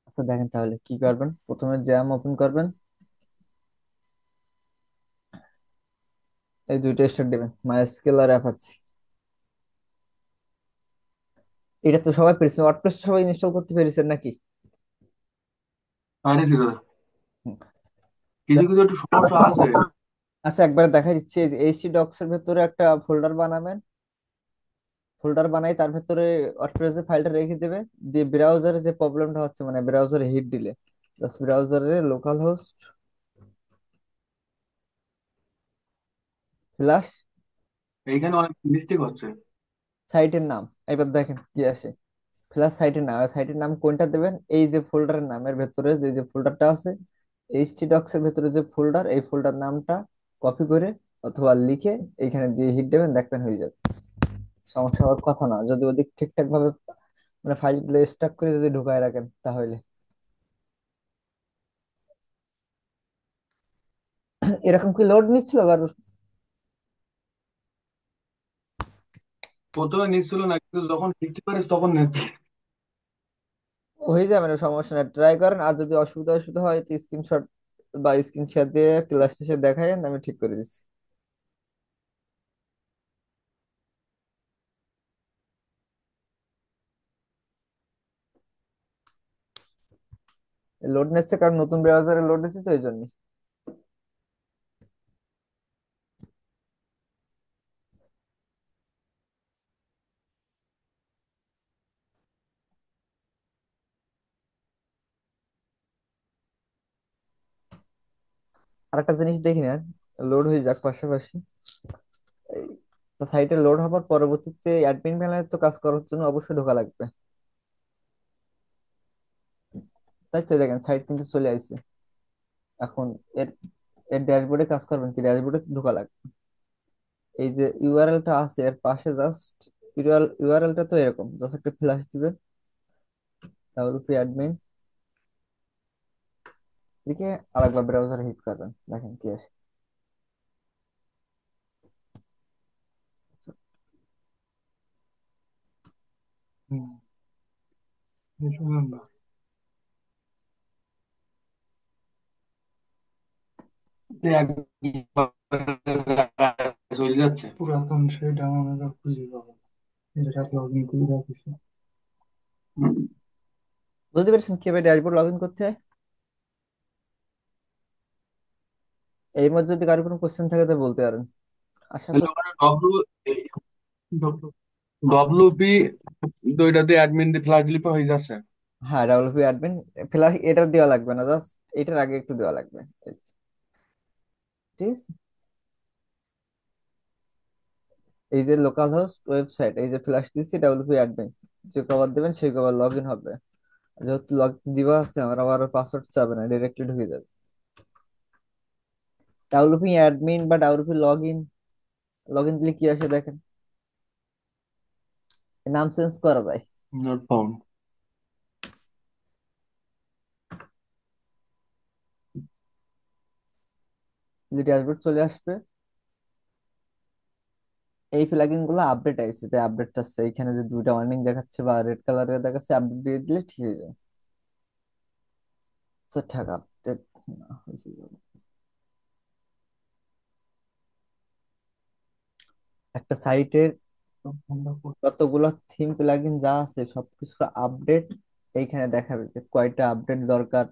আচ্ছা দেখেন তাহলে কি করবেন, প্রথমে জ্যাম ওপেন করবেন। এই দুইটা স্টার্ট দিবেন, মাইস্কেল আর অ্যাপাচি। এটা তো সবাই পেরেছেন, ওয়ার্ডপ্রেস সবাই ইনস্টল করতে পেরেছেন নাকি? আরে ছিল হুম। কিছু কিছু একটু সমস্যা আছে। আচ্ছা একবার দেখা দিচ্ছি, এইচটি ডক্স এর ভেতরে একটা ফোল্ডার বানাবেন। ফোল্ডার বানাই তার ভেতরে ওয়ার্ডপ্রেস এর ফাইলটা রেখে দেবে। দিয়ে ব্রাউজারে যে প্রবলেমটা হচ্ছে, মানে ব্রাউজারে হিট দিলে, জাস্ট ব্রাউজারে লোকাল হোস্ট ফ্ল্যাশ এইখানে অনেক মিস্টেক হচ্ছে। সাইটের নাম, এবার দেখেন কি আসে। ফ্ল্যাশ সাইটের নাম, সাইটের নাম কোনটা দেবেন, এই যে ফোল্ডারের নামের ভেতরে যে যে ফোল্ডারটা আছে, এইচটি ডক্স এর ভেতরে যে ফোল্ডার, এই ফোল্ডার নামটা কপি করে অথবা লিখে এইখানে দিয়ে হিট দেবেন, দেখবেন হয়ে যাবে। সমস্যা হওয়ার কথা না, যদি ওদিক ঠিকঠাক ভাবে মানে ফাইলগুলো স্টাক করে যদি ঢুকায় রাখেন তাহলে। এরকম কি লোড নিচ্ছিল কারোর? প্রথমে নিচ্ছিল না, কিন্তু যখন শিখতে পারিস তখন নেবে। হয়ে যাবে না, সমস্যা না, ট্রাই করেন। আর যদি অসুবিধা অসুবিধা হয় তো স্ক্রিনশট বা স্ক্রিনশট দিয়ে ক্লাস শেষে দেখায়েন, আমি ঠিক করে দিচ্ছি। লোড নিচ্ছে কারণ নতুন ব্রাউজারে লোড নিচ্ছে তো এই জন্য। আরেকটা জিনিস দেখি না, লোড হয়ে যাক পাশাপাশি। সাইটে লোড হবার পরবর্তীতে অ্যাডমিন প্যানেলে তো কাজ করার জন্য অবশ্যই ঢোকা লাগবে। তাই তো দেখেন সাইট কিন্তু চলে আসছে। এখন এর এর ড্যাশবোর্ডে কাজ করবেন কি, ড্যাশবোর্ডে ঢোকা লাগবে। এই যে ইউআরএলটা আছে এর পাশে জাস্ট, ইউআরএলটা তো এরকম, জাস্ট একটা ফ্ল্যাশ দিবে, ডাব্লিউপি অ্যাডমিন লিখে আরেকবার ব্রাউজার হিট করবেন, দেখেন কি আসে। হুম, এই শুনলাম না। যে চলে যাচ্ছে পুরাতন সেটা আমরা খুঁজে পাবো না। যেটা লগ ইন করে রাখিস। হুম। বুঝতে পেরেছেন কিভাবে ড্যাশবোর্ড লগ ইন করতে হয়? এর মধ্যে যদি কারো কোনো কোশ্চেন থাকে তো বলতে পারেন, আশা তাহলে করি। ওখানে ডব্লিউপি দুইটাতে অ্যাডমিন দিয়ে ফ্ল্যাশ দিলে হয়ে যাচ্ছে। হ্যাঁ, ডাব্লিউপি অ্যাডমিন ফ্ল্যাশ এটা দেওয়া লাগবে না, জাস্ট এটার আগে একটু দেওয়া লাগবে। ঠিক আছে। এই যে লোকাল হোস্ট ওয়েবসাইট, এই যে ফ্ল্যাশ দিচ্ছি ডাব্লিউপি অ্যাডমিন, যে কভার দেবেন সেই কভার লগ ইন হবে। যেহেতু লগ দিবা আছে আমার, আবার পাসওয়ার্ড চাবে না, ডিরেক্টলি ঢুকে যাবে। ডাব্লিউপি অ্যাডমিন বা WP log in, log in দিলে কি আসে দেখেন, নাম চেঞ্জ করা যায়। Not found. যে ড্যাশবোর্ড চলে আসবে, এই প্লাগইন গুলো আপডেট আইছে তাই আপডেট আসছে, এইখানে যে দুইটা ওয়ার্নিং দেখাচ্ছে বা রেড কালারে দেখাচ্ছে, আপডেট দিয়ে দিলে ঠিক হয়ে যাবে। আচ্ছা ঠিক আপডেট না হয়েছে। একটা সাইটের যতগুলো থিম প্লাগইন যা আছে সবকিছু আপডেট এইখানে দেখাবে, যে কয়টা আপডেট দরকার,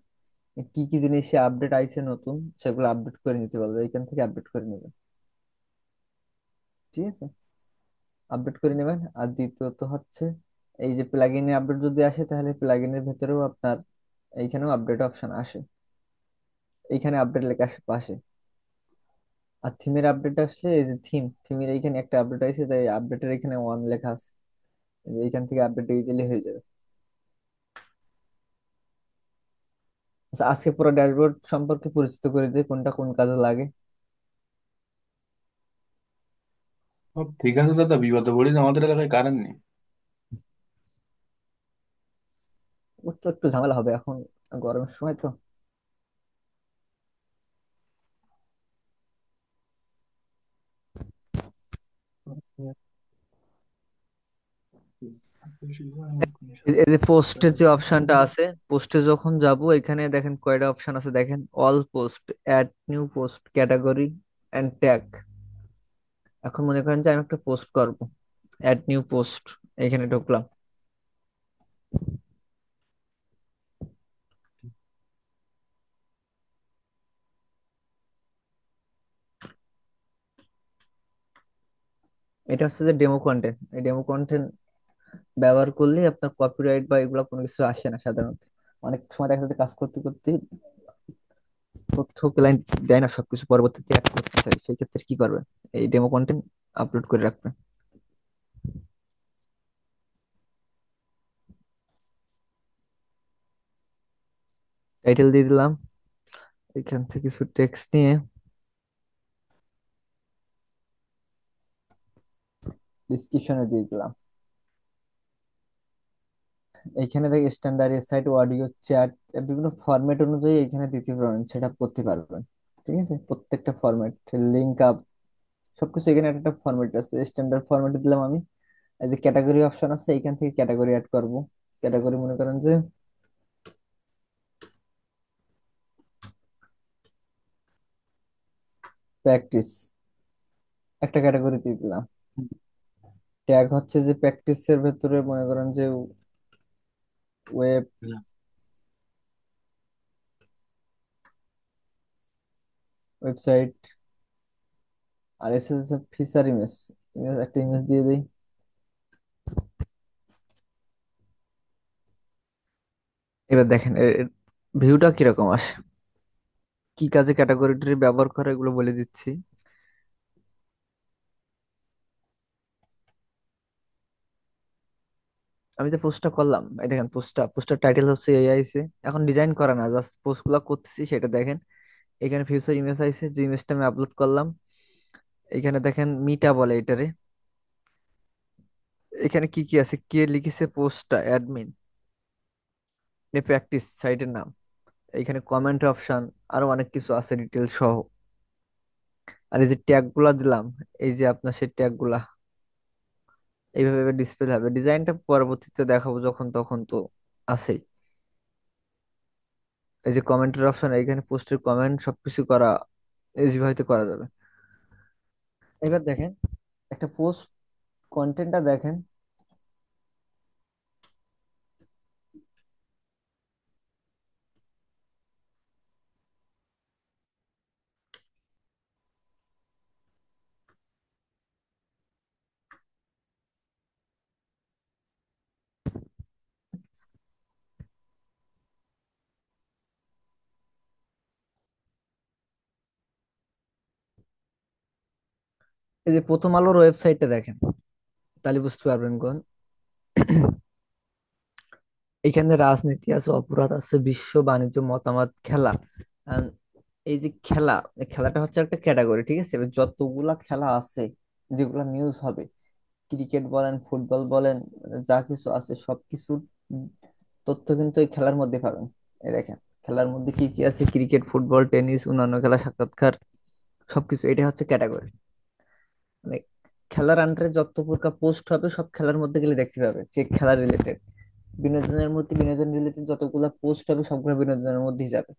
কি কি জিনিসে আপডেট আইছে নতুন, সেগুলো আপডেট করে নিতে পারবে, এইখান থেকে আপডেট করে নেবে। ঠিক আছে, আপডেট করে নেবেন। আর দ্বিতীয়ত হচ্ছে, এই যে প্লাগইনে আপডেট যদি আসে তাহলে প্লাগইনের ভেতরেও আপনার এইখানেও আপডেট অপশন আসে, এইখানে আপডেট লেখা আসে পাশে। আর থিমের আপডেট আসলে এই যে থিমের এইখানে একটা আপডেট আছে, তাই আপডেটের এখানে ওয়ান লেখা আছে, এই যে এইখান থেকে আপডেট দিয়ে দিলে হয়ে যাবে। আচ্ছা আজকে পুরো ড্যাশবোর্ড সম্পর্কে পরিচিত করে দিই, কোনটা কোন কাজে লাগে। সব ঠিক আছে দাদা, বিপদে পড়িস, আমাদের এলাকায় কারেন্ট নেই। ওর তো একটু ঝামেলা হবে এখন, গরমের সময় তো। বেশি ভয়ানক জিনিস এই আছে। যে পোস্টের যে তারপরে অপশনটা আছে, পোস্টে যখন যাব এখানে দেখেন কয়টা অপশন আছে, দেখেন all post, add new post, category and tag. এখন মনে করেন যে আমি একটা পোস্ট করব, অ্যাড নিউ পোস্ট, এখানে ঢুকলাম। এটা হচ্ছে যে ডেমো কন্টেন্ট। এই ডেমো কন্টেন্ট ব্যবহার করলে আপনার কপিরাইট বা এগুলো কোনো কিছু আসে না সাধারণত। অনেক সময় দেখা যাচ্ছে কাজ করতে করতে তথ্য ক্লায়েন্ট দেয় না, সবকিছু পরবর্তীতে অ্যাড করতে চাই, সেই ক্ষেত্রে কি করবেন, এই ডেমো কন্টেন্ট আপলোড করে রাখবেন। টাইটেল দিয়ে দিলাম, এখান থেকে কিছু টেক্সট নিয়ে ডিসক্রিপশনে দিয়ে দিলাম। এইখানে দেখে স্ট্যান্ডার্ড সাইট, অডিও, চ্যাট, বিভিন্ন ফরম্যাট অনুযায়ী এখানে দিতে পারবেন, সেট আপ করতে পারবেন। ঠিক আছে, প্রত্যেকটা ফরম্যাট, লিঙ্ক আপ, সবকিছু এখানে একটা ফরম্যাট আছে। স্ট্যান্ডার্ড ফরম্যাটে দিলাম আমি। এই যে ক্যাটাগরি অপশন আছে, এখান থেকে ক্যাটাগরি অ্যাড করব। ক্যাটাগরি মনে করেন যে প্র্যাকটিস, একটা ক্যাটাগরি দিয়ে দিলাম। ট্যাগ হচ্ছে যে প্র্যাকটিসের ভেতরে মনে করেন যে web, website, R S S feature image, image একটা ইমেজ দিয়ে দিই। এবার দেখেন ভিউটা কিরকম আসে, কি কাজে ক্যাটাগরিটি ব্যবহার করে এগুলো বলে দিচ্ছি। আমি যে পোস্টটা করলাম, এই দেখেন পোস্টার টাইটেল হচ্ছে এই আইছে। এখন ডিজাইন করা না, জাস্ট পোস্ট গুলা করতেছি সেটা দেখেন। এখানে ফিউচার ইমেজ আইছে, যে ইমেজটা আমি আপলোড করলাম। এখানে দেখেন মিটা বলে এটারে। এখানে কি কি আছে, কে লিখেছে পোস্টটা, অ্যাডমিন, প্র্যাকটিস সাইটের নাম, এখানে কমেন্ট অপশন, আরো অনেক কিছু আছে ডিটেল সহ। আর এই যে ট্যাগ গুলা দিলাম, এই যে আপনার সেই ট্যাগ গুলা এইভাবে ডিসপ্লে হবে। ডিজাইনটা পরবর্তীতে দেখাবো যখন তখন, তো আছেই। এই যে কমেন্টের অপশন, এখানে পোস্টের কমেন্ট সবকিছু করা ইজি হইতে করা যাবে। এবার দেখেন একটা পোস্ট কন্টেন্টটা দেখেন। এই যে প্রথম আলোর ওয়েবসাইটটা দেখেন, তাহলে বুঝতে পারবেন কোন। এখানে রাজনীতি আছে, অপরাধ আছে, বিশ্ব বাণিজ্য, মতামত, খেলা। আহ, এই যে খেলা, এই খেলাটা হচ্ছে একটা ক্যাটাগরি। ঠিক আছে, এবার যতগুলা খেলা আছে যেগুলা নিউজ হবে, ক্রিকেট বলেন, ফুটবল বলেন, যা কিছু আছে সবকিছুর তথ্য কিন্তু এই খেলার মধ্যে পাবেন। এই দেখেন খেলার মধ্যে কি কি আছে, ক্রিকেট, ফুটবল, টেনিস, অন্যান্য খেলা, সাক্ষাৎকার, সবকিছু, এটা হচ্ছে ক্যাটাগরি। মানে খেলার আন্ডারে যত প্রকার পোস্ট হবে সব খেলার মধ্যে গেলে দেখতে পাবে, যে খেলা রিলেটেড। বিনোদনের মধ্যে বিনোদন রিলেটেড যতগুলো পোস্ট হবে সবগুলো বিনোদনের মধ্যেই যাবে।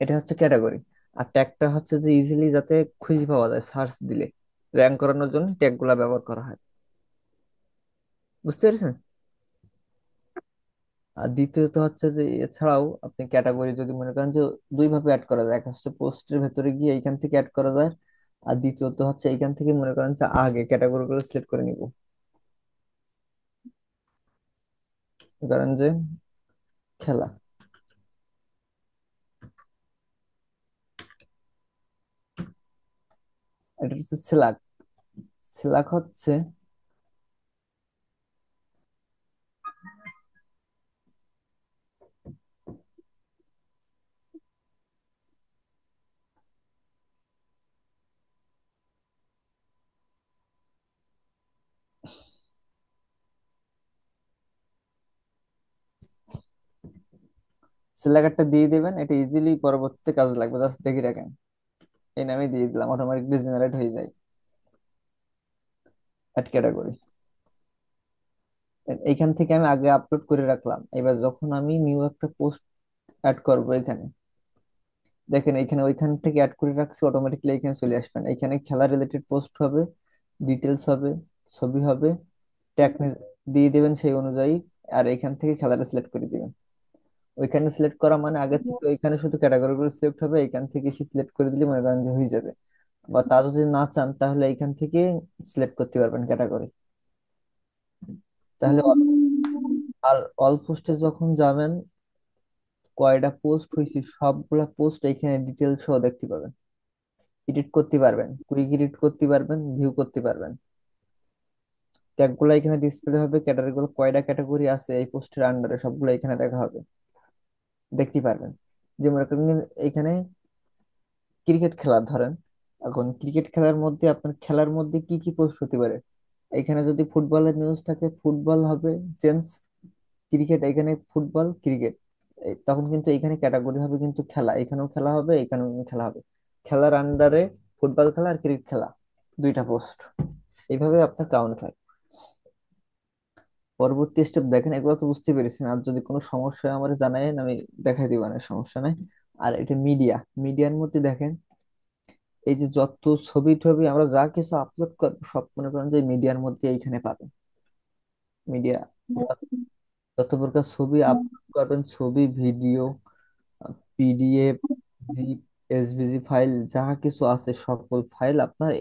এটা হচ্ছে ক্যাটাগরি। আর ট্যাগটা হচ্ছে যে ইজিলি যাতে খুঁজে পাওয়া যায় সার্চ দিলে, র্যাঙ্ক করানোর জন্য ট্যাগ গুলা ব্যবহার করা হয়। বুঝতে পেরেছেন? আর দ্বিতীয়ত হচ্ছে যে এছাড়াও আপনি ক্যাটাগরি যদি মনে করেন যে দুই ভাবে অ্যাড করা যায়, এক হচ্ছে পোস্টের ভেতরে গিয়ে এইখান থেকে অ্যাড করা যায়। আর দ্বিতীয়ত হচ্ছে এইখান থেকে মনে করেন যে আগে ক্যাটাগরি গুলো সিলেক্ট করে নিব। ধরেন যে খেলা, এটা হচ্ছে সিলাক। সিলাক হচ্ছে, সিলাক একটা দিয়ে দিবেন, এটা ইজিলি পরবর্তীতে কাজে লাগবে, জাস্ট দেখে রাখেন। এই নামে দিয়ে দিলাম, অটোমেটিকলি জেনারেট হয়ে যায় অ্যাড ক্যাটাগরি। এইখান থেকে আমি আগে আপলোড করে রাখলাম, এবার যখন আমি নিউ একটা পোস্ট অ্যাড করব এখানে, দেখেন এখানে ওইখান থেকে অ্যাড করে রাখছি, অটোমেটিকলি এখানে চলে আসবেন। এখানে খেলা রিলেটেড পোস্ট হবে, ডিটেলস হবে, ছবি হবে, ট্যাগ দিয়ে দেবেন সেই অনুযায়ী। আর এখান থেকে খেলাটা সিলেক্ট করে দিবেন। ওইখানে সিলেক্ট করা মানে আগে থেকে ওইখানে শুধু ক্যাটাগরি গুলো সিলেক্ট হবে, এখান থেকে সিলেক্ট করে দিলে মনে করেন যে হয়ে যাবে। বা তা যদি না চান তাহলে এখান থেকে সিলেক্ট করতে পারবেন ক্যাটাগরি। তাহলে আর অল পোস্টে যখন যাবেন, কয়টা পোস্ট হয়েছে সবগুলা পোস্ট এখানে ডিটেলস সহ দেখতে পাবেন। এডিট করতে পারবেন, কুইক এডিট করতে পারবেন, ভিউ করতে পারবেন। ট্যাগ গুলো এখানে ডিসপ্লে হবে, ক্যাটাগরি গুলো কয়টা ক্যাটাগরি আছে এই পোস্টের আন্ডারে সবগুলো এখানে দেখা হবে, দেখতে পারবেন। যে মনে করেন এখানে ক্রিকেট খেলা ধরেন, এখন ক্রিকেট খেলার মধ্যে আপনার খেলার মধ্যে কি কি পোস্ট হতে পারে, এখানে যদি ফুটবলের নিউজ থাকে ফুটবল হবে, জেন্টস ক্রিকেট, এখানে ফুটবল ক্রিকেট। তখন কিন্তু এখানে ক্যাটাগরি হবে কিন্তু খেলা, এখানেও খেলা হবে, এখানেও খেলা হবে। খেলার আন্ডারে ফুটবল খেলা আর ক্রিকেট খেলা, দুইটা পোস্ট। এইভাবে আপনার কাউন্ট হয়। পরবর্তী স্টেপ দেখেন, এগুলো তো বুঝতে পেরেছেন, আর যদি কোনো সমস্যা হয় আমার জানাইন, আমি দেখাই দিব, না সমস্যা নাই। আর এটা মিডিয়া, মিডিয়ার মধ্যে দেখেন এই যে যত ছবি টবি আমরা যা কিছু আপলোড করবো সব মনে করেন যে মিডিয়ার মধ্যে এইখানে পাবেন। মিডিয়া, যত প্রকার ছবি আপলোড করবেন, ছবি, video, PDF, zip, SVG file, যা কিছু আছে সকল ফাইল আপনার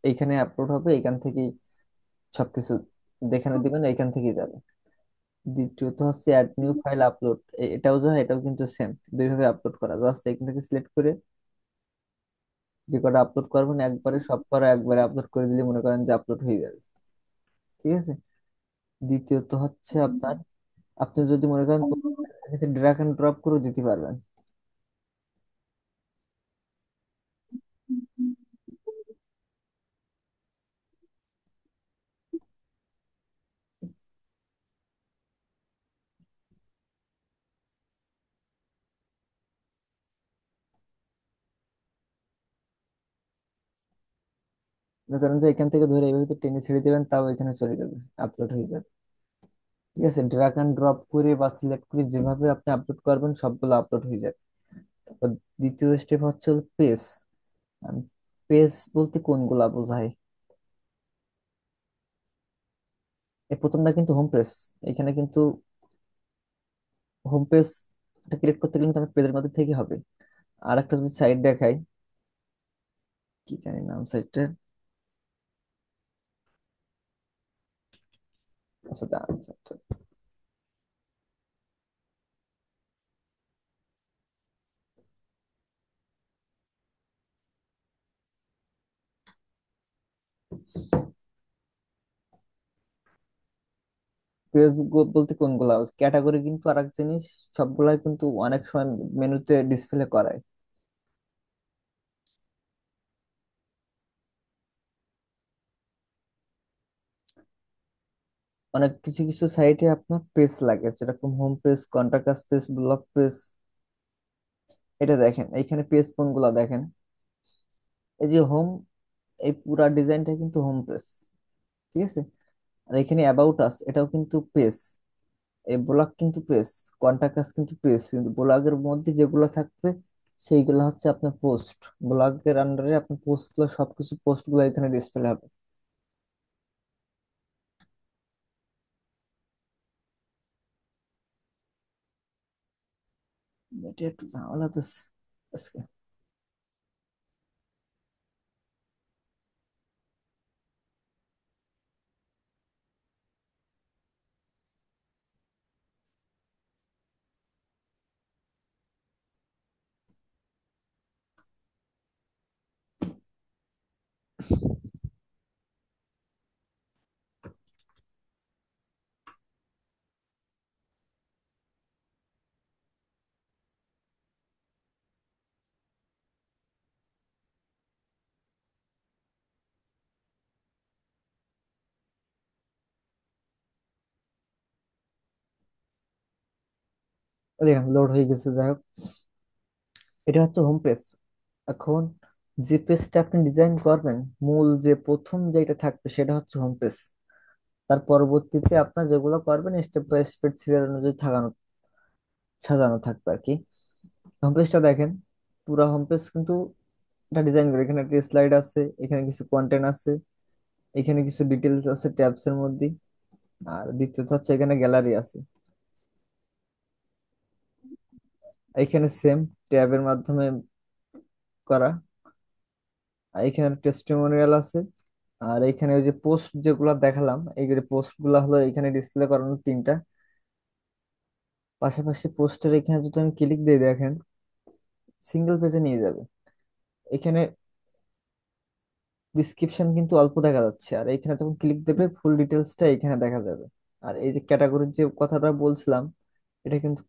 এইখানে আপলোড হবে। এখান থেকেই সবকিছু দেখানো দিবেন, এখান থেকেই যাবে। দ্বিতীয়ত হচ্ছে অ্যাড নিউ ফাইল আপলোড, এটাও যা, এটাও কিন্তু সেম, দুইভাবে আপলোড করা। জাস্ট এখান থেকে সিলেক্ট করে যে কটা আপলোড করবেন একবারে সব করা একবারে আপলোড করে দিলে মনে করেন যে আপলোড হয়ে যাবে। ঠিক আছে। দ্বিতীয়ত হচ্ছে আপনার, আপনি যদি মনে করেন ড্র্যাগ এন্ড ড্রপ করে দিতে পারবেন। মনে করেন যে এখান থেকে ধরে এইভাবে টেনে ছেড়ে দেবেন, তাও এখানে চলে যাবে, আপলোড হয়ে যাবে। ঠিক আছে, ড্র্যাগ এন্ড ড্রপ করে বা সিলেক্ট করে যেভাবে আপনি আপলোড করবেন সবগুলো আপলোড হয়ে যাবে। তারপর দ্বিতীয় স্টেপ হচ্ছে পেজ। পেজ বলতে কোনগুলা বোঝায়? এই প্রথমটা কিন্তু হোম পেজ। এখানে কিন্তু হোম পেজ ক্রিয়েট করতে গেলে কিন্তু আমার পেজের মধ্যে থেকে হবে। আর একটা যদি সাইট দেখাই, কি জানি নাম সাইটটা, আচ্ছা দাঁড়ান, আচ্ছা, পেজ বলতে কোনগুলা, ক্যাটাগরি কিন্তু আরেক জিনিস, সবগুলাই কিন্তু অনেক সময় মেনুতে ডিসপ্লে করায়। অনেক কিছু কিছু সাইটে আপনার পেজ লাগে, যেরকম হোম পেজ, কন্টাক্ট আস পেজ, ব্লগ পেজ। এটা দেখেন এইখানে পেজ কোনগুলা দেখেন, এই যে হোম, এই পুরা ডিজাইনটা কিন্তু হোম পেজ। ঠিক আছে। আর এখানে অ্যাবাউট আস, এটাও কিন্তু পেজ। এই ব্লগ কিন্তু পেজ, কন্টাক্ট আস কিন্তু পেজ, কিন্তু ব্লগের মধ্যে যেগুলো থাকবে সেইগুলো হচ্ছে আপনার পোস্ট। ব্লগের আন্ডারে আপনার পোস্ট গুলো, সবকিছু পোস্ট গুলো এখানে ডিসপ্লে হবে। এটা একটু ঝামেলা তো আজকে। দেখেন লোড হয়ে গেছে, যাই হোক। এটা হচ্ছে হোম পেজ। এখন যে পেজটা আপনি ডিজাইন করবেন, মূল যে প্রথম যেটা থাকবে সেটা হচ্ছে হোম পেজ। তার পরবর্তীতে আপনার যেগুলো করবেন স্টেপ বাই স্টেপ সিরিয়াল অনুযায়ী সাজানো থাকবে আর কি। হোম পেজটা দেখেন, পুরো হোম পেজ কিন্তু এটা ডিজাইন করে, এখানে একটা স্লাইড আছে, এখানে কিছু কন্টেন্ট আছে, এখানে কিছু ডিটেলস আছে ট্যাবস এর মধ্যে। আর দ্বিতীয়ত হচ্ছে এখানে গ্যালারি আছে, এখানে সেম ট্যাবের মাধ্যমে করা। আর এখানে টেস্টিমোনিয়াল আছে। আর এখানে ওই যে পোস্ট যেগুলো দেখালাম, এই যে পোস্ট গুলা হলো এখানে ডিসপ্লে করানো তিনটা। পাশাপাশি পোস্টের এখানে যদি আমি ক্লিক দিয়ে দেখেন, সিঙ্গেল পেজে নিয়ে যাবে। এখানে ডিসক্রিপশন কিন্তু অল্প দেখা যাচ্ছে, আর এখানে যখন ক্লিক দেবে ফুল ডিটেলসটা এখানে দেখা যাবে। আর এই যে ক্যাটাগরির যে কথাটা বলছিলাম, এটা কিন্তু